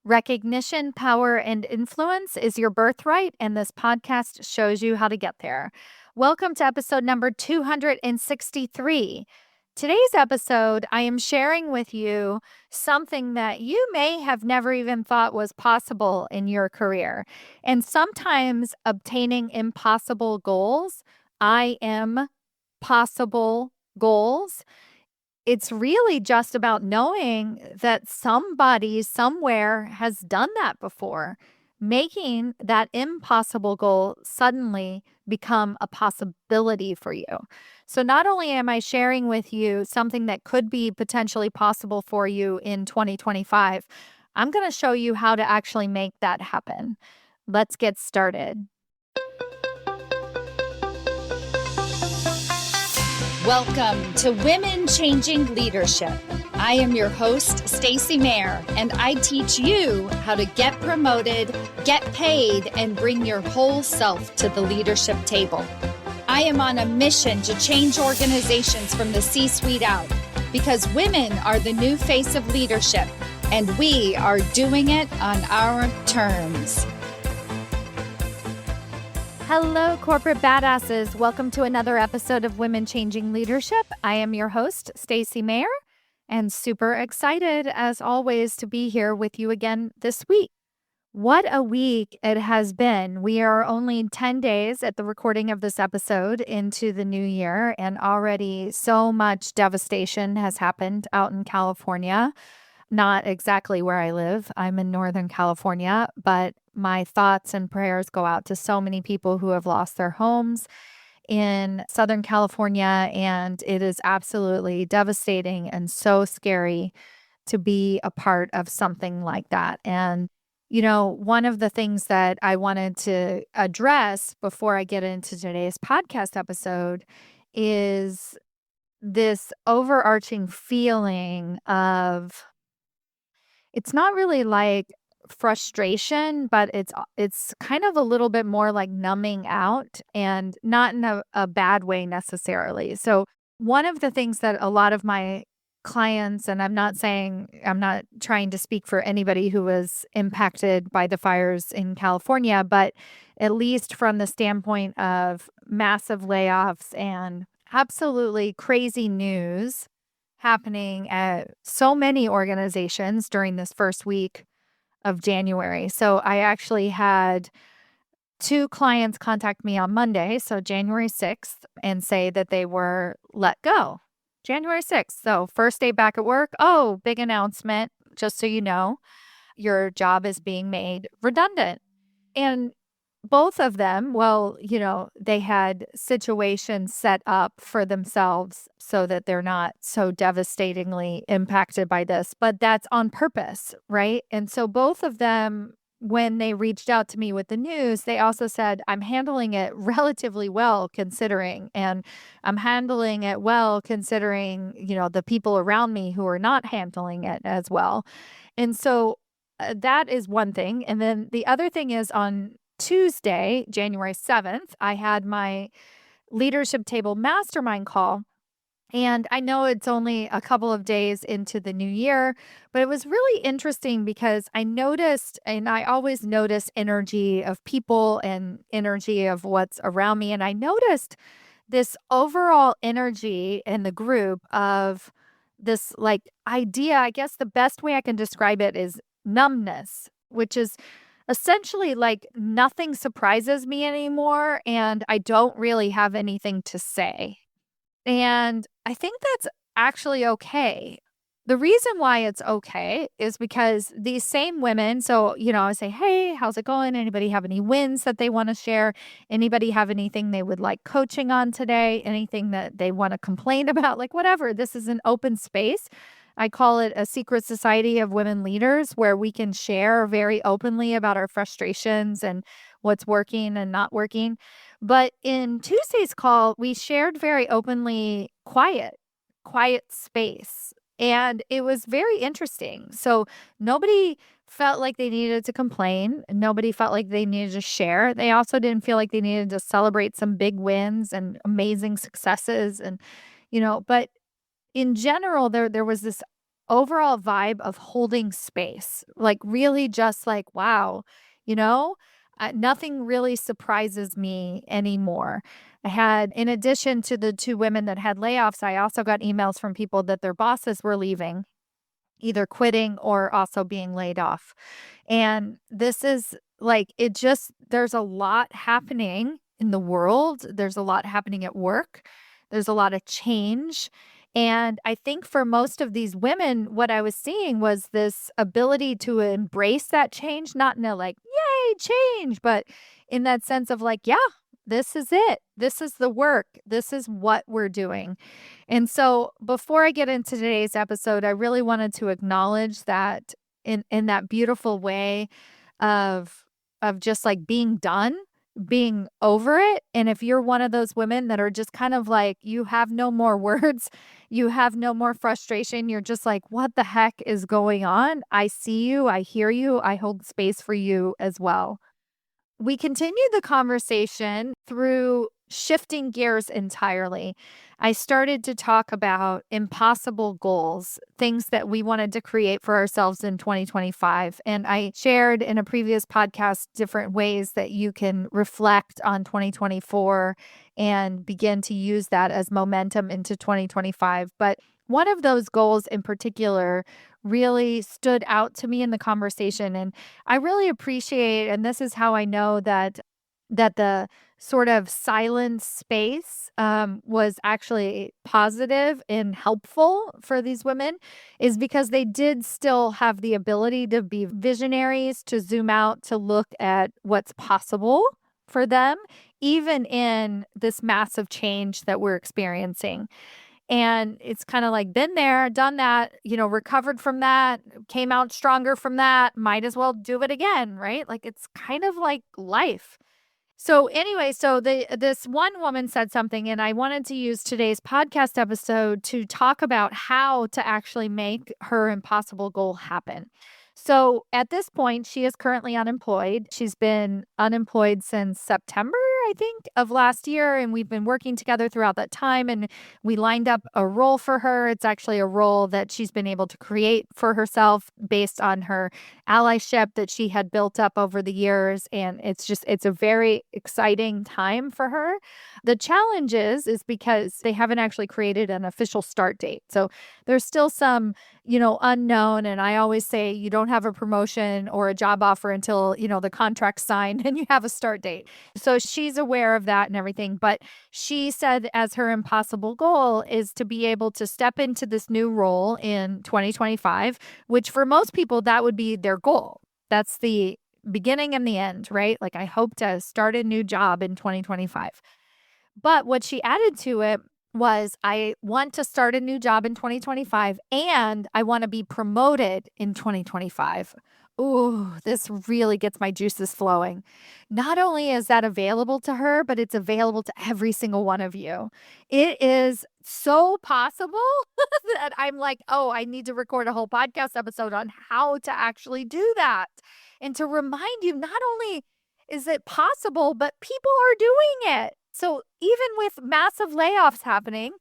Recognition, power, and influence is your birthright, and this podcast shows you how to get there. Welcome to episode number 263. Today's episode, I am sharing with you something that you may have never even thought was possible in your career. And sometimes obtaining impossible goals, I am possible goals, it's really just about knowing that somebody somewhere has done that before, making that impossible goal suddenly become a possibility for you. So, not only am I sharing with you something that could be potentially possible for you in 2025, I'm going to show you how to actually make that happen. Let's get started. Welcome to Women Changing Leadership. I am your host, Stacy Mayer, and I teach you how to get promoted, get paid, and bring your whole self to the leadership table. I am on a mission to change organizations from the C-suite out because women are the new face of leadership, and we are doing it on our terms. Hello, corporate badasses. Welcome to another episode of Women Changing Leadership. I am your host, Stacy Mayer, and super excited, as always, to be here with you again this week. What a week it has been. We are only 10 days at the recording of this episode into the new year, and already so much devastation has happened out in California. Not exactly where I live. I'm in Northern California, but my thoughts and prayers go out to so many people who have lost their homes in Southern California. And it is absolutely devastating and so scary to be a part of something like that. And, you know, one of the things that I wanted to address before I get into today's podcast episode is this overarching feeling of, it's not really like frustration, but it's kind of a little bit more like numbing out, and not in a bad way necessarily. So one of the things that a lot of my clients, and I'm not trying to speak for anybody who was impacted by the fires in California, but at least from the standpoint of massive layoffs and absolutely crazy news happening at so many organizations during this first week of January. So I actually had two clients contact me on Monday, so January 6th, and say that they were let go. January 6th. So first day back at work. Oh, big announcement. Just so you know, your job is being made redundant. And both of them, well, you know, they had situations set up for themselves so that they're not so devastatingly impacted by this, but that's on purpose, right? And so both of them, when they reached out to me with the news, they also said, I'm handling it relatively well considering, and I'm handling it well considering, you know, the people around me who are not handling it as well. And so that is one thing. And then the other thing is on Tuesday, January 7th, I had my leadership table mastermind call. And I know it's only a couple of days into the new year, but it was really interesting because I noticed, and I always notice energy of people and energy of what's around me. And I noticed this overall energy in the group of this like idea. I guess the best way I can describe it is numbness, which is essentially like nothing surprises me anymore, and I don't really have anything to say. And I think that's actually okay. The reason why it's okay is because these same women, so, you know, I say, hey, how's it going? Anybody have any wins that they want to share? Anybody have anything they would like coaching on today? Anything that they want to complain about? Like, whatever. This is an open space. I call it a secret society of women leaders where we can share very openly about our frustrations and what's working and not working. But in Tuesday's call, we shared very openly quiet space. And it was very interesting. So nobody felt like they needed to complain. Nobody felt like they needed to share. They also didn't feel like they needed to celebrate some big wins and amazing successes. And, you know, but in general, there was this overall vibe of holding space, like really just like, wow, you know, nothing really surprises me anymore. I had, in addition to the two women that had layoffs, I also got emails from people that their bosses were leaving, either quitting or also being laid off. And this is like, it just, there's a lot happening in the world. There's a lot happening at work. There's a lot of change. And I think for most of these women, what I was seeing was this ability to embrace that change, not in a like, yay, change, but in that sense of like, yeah, this is it. This is the work. This is what we're doing. And so before I get into today's episode, I really wanted to acknowledge that in that beautiful way of just like being done, being over it. And if you're one of those women that are just kind of like you have no more words, you have no more frustration, you're just like what the heck is going on? I see you, I hear you, I hold space for you as well. We continued the conversation through shifting gears entirely. I started to talk about impossible goals, things that we wanted to create for ourselves in 2025. And I shared in a previous podcast different ways that you can reflect on 2024 and begin to use that as momentum into 2025. But one of those goals in particular really stood out to me in the conversation. And I really appreciate, and this is how I know that the sort of silent space was actually positive and helpful for these women, is because they did still have the ability to be visionaries, to zoom out, to look at what's possible for them, even in this massive change that we're experiencing. And it's kind of like been there, done that, recovered from that, came out stronger from that, might as well do it again, right? Like it's kind of like life. So anyway, so this one woman said something, and I wanted to use today's podcast episode to talk about how to actually make her impossible goal happen. So at this point, she is currently unemployed. She's been unemployed since September, I think, of last year, and we've been working together throughout that time. And we lined up a role for her. It's actually a role that she's been able to create for herself based on her allyship that she had built up over the years. And it's a very exciting time for her. The challenge is because they haven't actually created an official start date. So there's still some, unknown. And I always say you don't have a promotion or a job offer until, the contract's signed and you have a start date. So she's aware of that and everything. But she said as her impossible goal is to be able to step into this new role in 2025, which for most people, that would be their goal. That's the beginning and the end, right? Like I hope to start a new job in 2025. But what she added to it was, I want to start a new job in 2025 and I want to be promoted in 2025. Ooh, this really gets my juices flowing. Not only is that available to her, but it's available to every single one of you. It is so possible that I'm like, oh, I need to record a whole podcast episode on how to actually do that. And to remind you, not only is it possible, but people are doing it. So even with massive layoffs happening,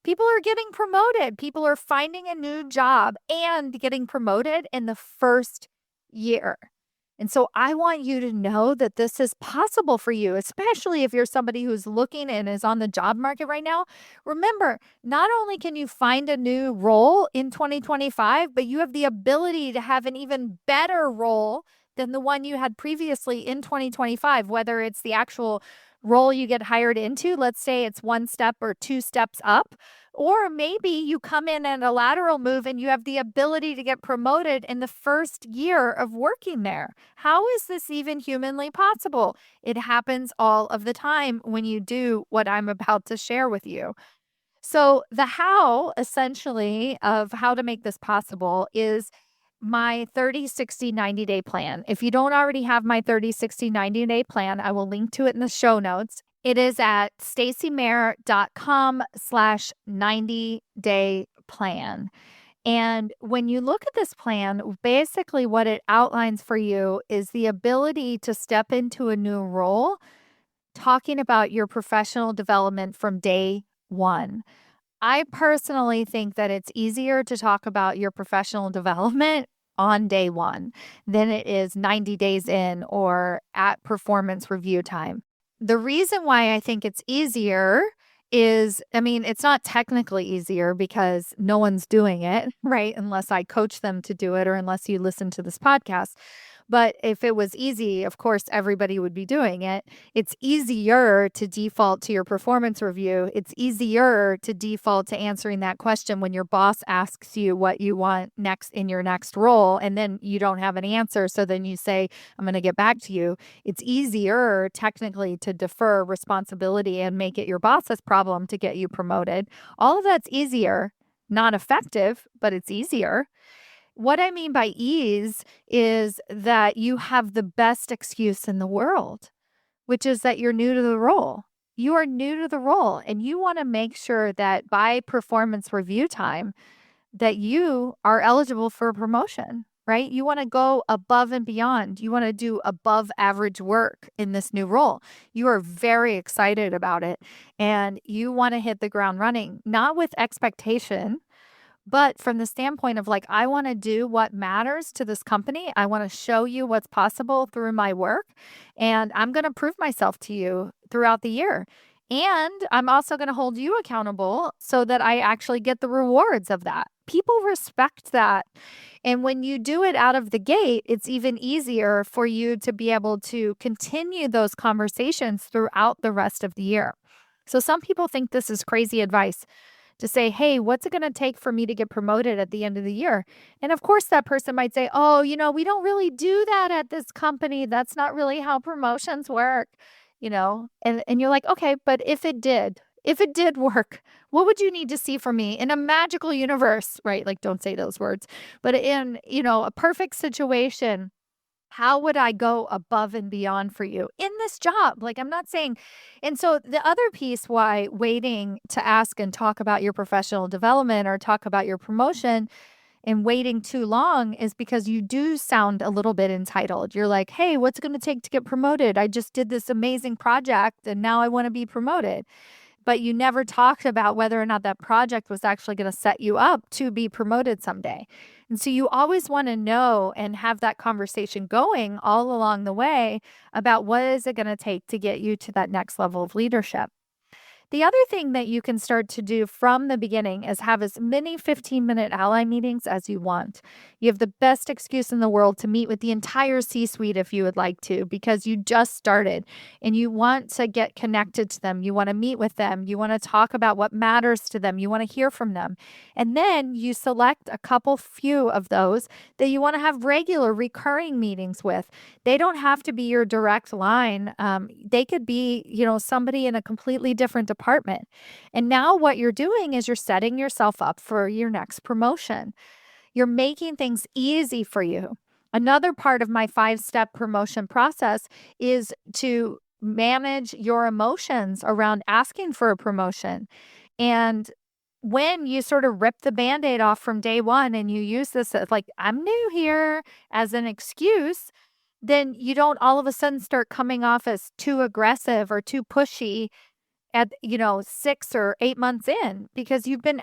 people are getting promoted. People are finding a new job and getting promoted in the first year. And so I want you to know that this is possible for you, especially if you're somebody who's looking and is on the job market right now. Remember, not only can you find a new role in 2025, but you have the ability to have an even better role than the one you had previously in 2025, whether it's the actual role you get hired into. Let's say it's one step or two steps up, or maybe you come in at a lateral move and you have the ability to get promoted in the first year of working there. How is this even humanly possible? It happens all of the time when you do what I'm about to share with you. So the how, essentially, of how to make this possible is my 30, 60, 90-day plan. If you don't already have my 30, 60, 90-day plan, I will link to it in the show notes. It is at stacymayer.com/90-day plan. And when you look at this plan, basically what it outlines for you is the ability to step into a new role, talking about your professional development from day one. I personally think that it's easier to talk about your professional development on day one than it is 90 days in or at performance review time. The reason why I think it's easier is, I mean, it's not technically easier because no one's doing it, right? Unless I coach them to do it or unless you listen to this podcast. But if it was easy, of course, everybody would be doing it. It's easier to default to your performance review. It's easier to default to answering that question when your boss asks you what you want next in your next role, and then you don't have an answer. So then you say, I'm going to get back to you. It's easier technically to defer responsibility and make it your boss's problem to get you promoted. All of that's easier, not effective, but it's easier. What I mean by ease is that you have the best excuse in the world, which is that you're new to the role. You are new to the role, and you want to make sure that by performance review time that you are eligible for a promotion, right? You want to go above and beyond. You want to do above average work in this new role. You are very excited about it, and you want to hit the ground running, not with expectation, but from the standpoint of like, I want to do what matters to this company. I want to show you what's possible through my work. And I'm going to prove myself to you throughout the year. And I'm also going to hold you accountable so that I actually get the rewards of that. People respect that. And when you do it out of the gate, it's even easier for you to be able to continue those conversations throughout the rest of the year. So some people think this is crazy advice to say, hey, what's it going to take for me to get promoted at the end of the year? And of course, that person might say, oh, we don't really do that at this company. That's not really how promotions work, and you're like, okay, but if it did work, what would you need to see from me in a magical universe, right? Like, don't say those words, but in, a perfect situation. How would I go above and beyond for you in this job? Like, I'm not saying. And so the other piece why waiting to ask and talk about your professional development or talk about your promotion and waiting too long is because you do sound a little bit entitled. You're like, hey, what's it going to take to get promoted? I just did this amazing project and now I want to be promoted. But you never talked about whether or not that project was actually going to set you up to be promoted someday. And so you always want to know and have that conversation going all along the way about what is it going to take to get you to that next level of leadership. The other thing that you can start to do from the beginning is have as many 15-minute ally meetings as you want. You have the best excuse in the world to meet with the entire C-suite if you would like to, because you just started and you want to get connected to them. You want to meet with them. You want to talk about what matters to them. You want to hear from them. And then you select a few of those that you want to have regular, recurring meetings with. They don't have to be your direct line. They could be, somebody in a completely different department. And now what you're doing is you're setting yourself up for your next promotion. You're making things easy for you. Another part of my 5-step promotion process is to manage your emotions around asking for a promotion. And when you sort of rip the Band-Aid off from day one and you use this as like, I'm new here as an excuse, then you don't all of a sudden start coming off as too aggressive or too pushy at 6 or 8 months in, because you've been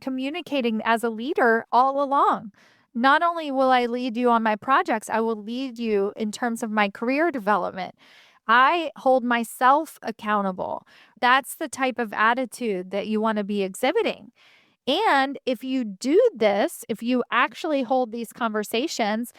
communicating as a leader all along. Not only will I lead you on my projects, I will lead you in terms of my career development. I hold myself accountable. That's the type of attitude that you want to be exhibiting. And if you do this, if you actually hold these conversations,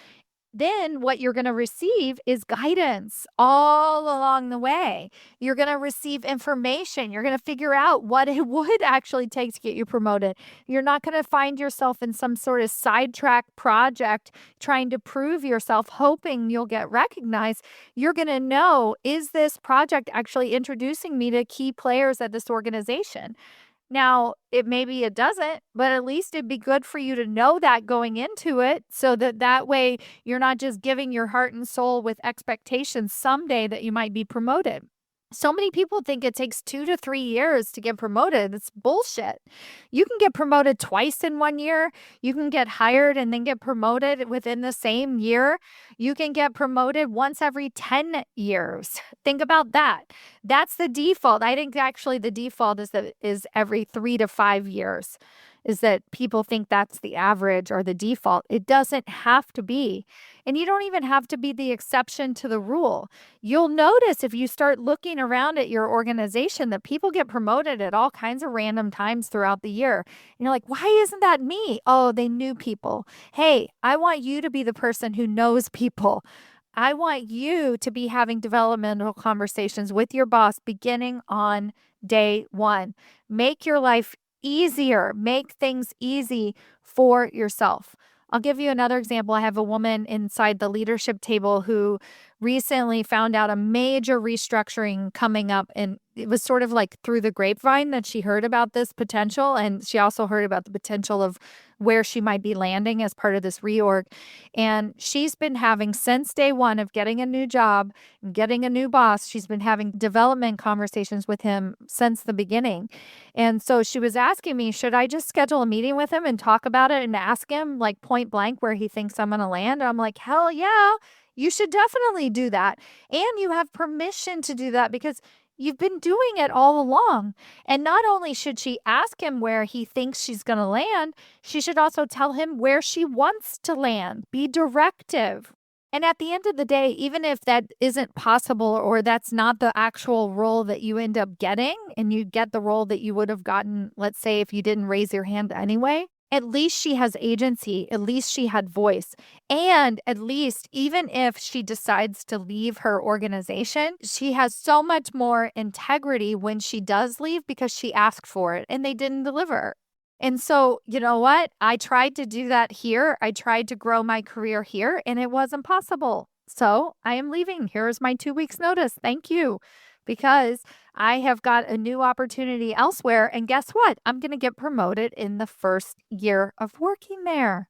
then what you're going to receive is guidance all along the way. You're going to receive information. You're going to figure out what it would actually take to get you promoted. You're not going to find yourself in some sort of sidetrack project trying to prove yourself, hoping you'll get recognized. You're going to know, is this project actually introducing me to key players at this organization? Now, maybe it doesn't, but at least it'd be good for you to know that going into it, so that way you're not just giving your heart and soul with expectations someday that you might be promoted. So many people think it takes 2 to 3 years to get promoted. It's bullshit. You can get promoted twice in 1 year. You can get hired and then get promoted within the same year. You can get promoted once every 10 years. Think about that. That's the default. I think actually the default is every 3 to 5 years. Is that people think that's the average or the default. It doesn't have to be. And you don't even have to be the exception to the rule. You'll notice if you start looking around at your organization that people get promoted at all kinds of random times throughout the year. And you're like, why isn't that me? Oh, they knew people. Hey, I want you to be the person who knows people. I want you to be having developmental conversations with your boss beginning on day one. Make your life easier, make things easy for yourself. I'll give you another example. I have a woman inside the leadership table who recently found out a major restructuring coming up. And it was sort of like through the grapevine that she heard about this potential. And she also heard about the potential of where she might be landing as part of this reorg. And she's been having, since day one of getting a new job, getting a new boss, she's been having development conversations with him since the beginning. And so she was asking me, should I just schedule a meeting with him and talk about it and ask him like point blank where he thinks I'm going to land? And I'm like, hell yeah, you should definitely do that. And you have permission to do that because you've been doing it all along. And not only should she ask him where he thinks she's going to land, she should also tell him where she wants to land. Be directive. And at the end of the day, even if that isn't possible or that's not the actual role that you end up getting and you get the role that you would have gotten, let's say, if you didn't raise your hand anyway, at least she has agency. At least she had voice. And at least, even if she decides to leave her organization, she has so much more integrity when she does leave because she asked for it and they didn't deliver. And so, you know what? I tried to do that here. I tried to grow my career here and it wasn't possible. So I am leaving. Here's my 2 weeks notice. Thank you. Because I have got a new opportunity elsewhere. And guess what? I'm going to get promoted in the first year of working there.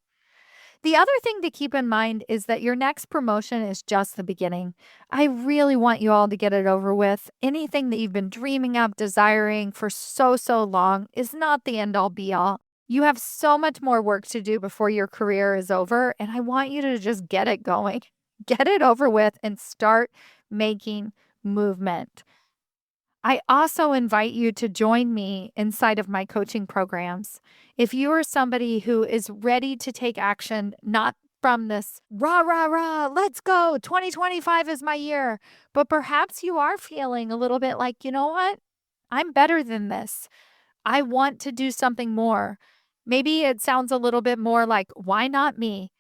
The other thing to keep in mind is that your next promotion is just the beginning. I really want you all to get it over with. Anything that you've been dreaming of, desiring for so long is not the end all be all. You have so much more work to do before your career is over, and I want you to just get it going. Get it over with and start making movement. I also invite you to join me inside of my coaching programs. If you are somebody who is ready to take action, not from this rah, let's go, 2025 is my year, but perhaps you are feeling a little bit like, you know what? I'm better than this. I want to do something more. Maybe it sounds a little bit more like, why not me?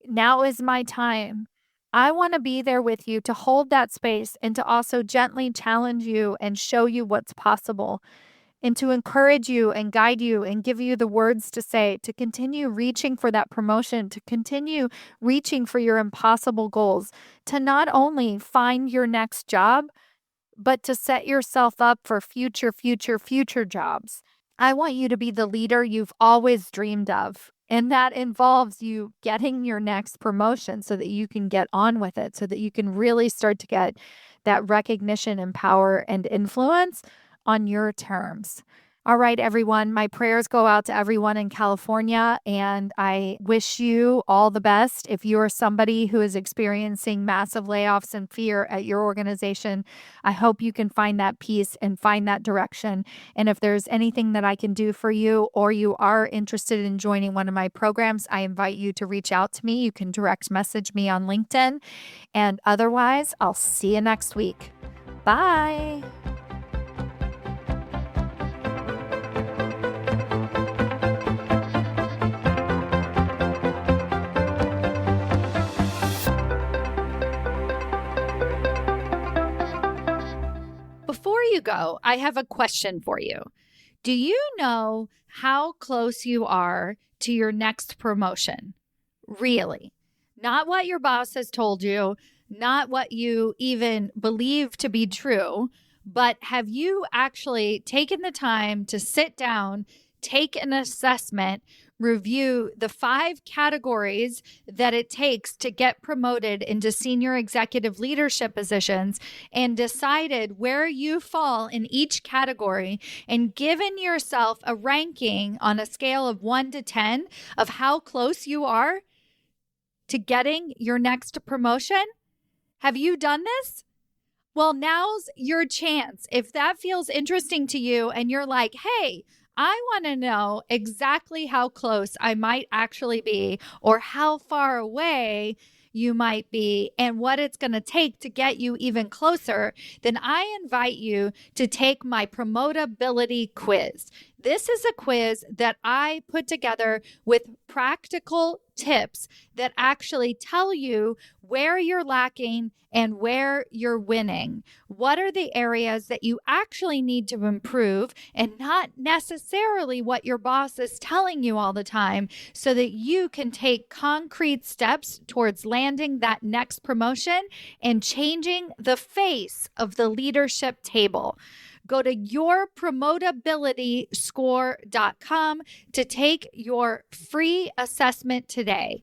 Now is my time. I want to be there with you to hold that space and to also gently challenge you and show you what's possible and to encourage you and guide you and give you the words to say, to continue reaching for that promotion, to continue reaching for your impossible goals, to not only find your next job, but to set yourself up for future jobs. I want you to be the leader you've always dreamed of. And that involves you getting your next promotion so that you can get on with it, so that you can really start to get that recognition and power and influence on your terms. All right, everyone, my prayers go out to everyone in California, and I wish you all the best. If you are somebody who is experiencing massive layoffs and fear at your organization, I hope you can find that peace and find that direction. And if there's anything that I can do for you, or you are interested in joining one of my programs, I invite you to reach out to me. You can direct message me on LinkedIn. And otherwise, I'll see you next week. Bye. Before you go, I have a question for you. Do you know how close you are to your next promotion? Really? Not what your boss has told you, not what you even believe to be true, but have you actually taken the time to sit down, take an assessment, review the 5 categories that it takes to get promoted into senior executive leadership positions, and decided where you fall in each category, and given yourself a ranking on a scale of 1 to 10 of how close you are to getting your next promotion? Have you done this? Well, now's your chance. If that feels interesting to you and you're like, hey, I want to know exactly how close I might actually be, or how far away you might be, and what it's going to take to get you even closer, then I invite you to take my promotability quiz. This is a quiz that I put together with practical tips that actually tell you where you're lacking and where you're winning. What are the areas that you actually need to improve, and not necessarily what your boss is telling you all the time, so that you can take concrete steps towards landing that next promotion and changing the face of the leadership table. Go to yourpromotabilityscore.com to take your free assessment today.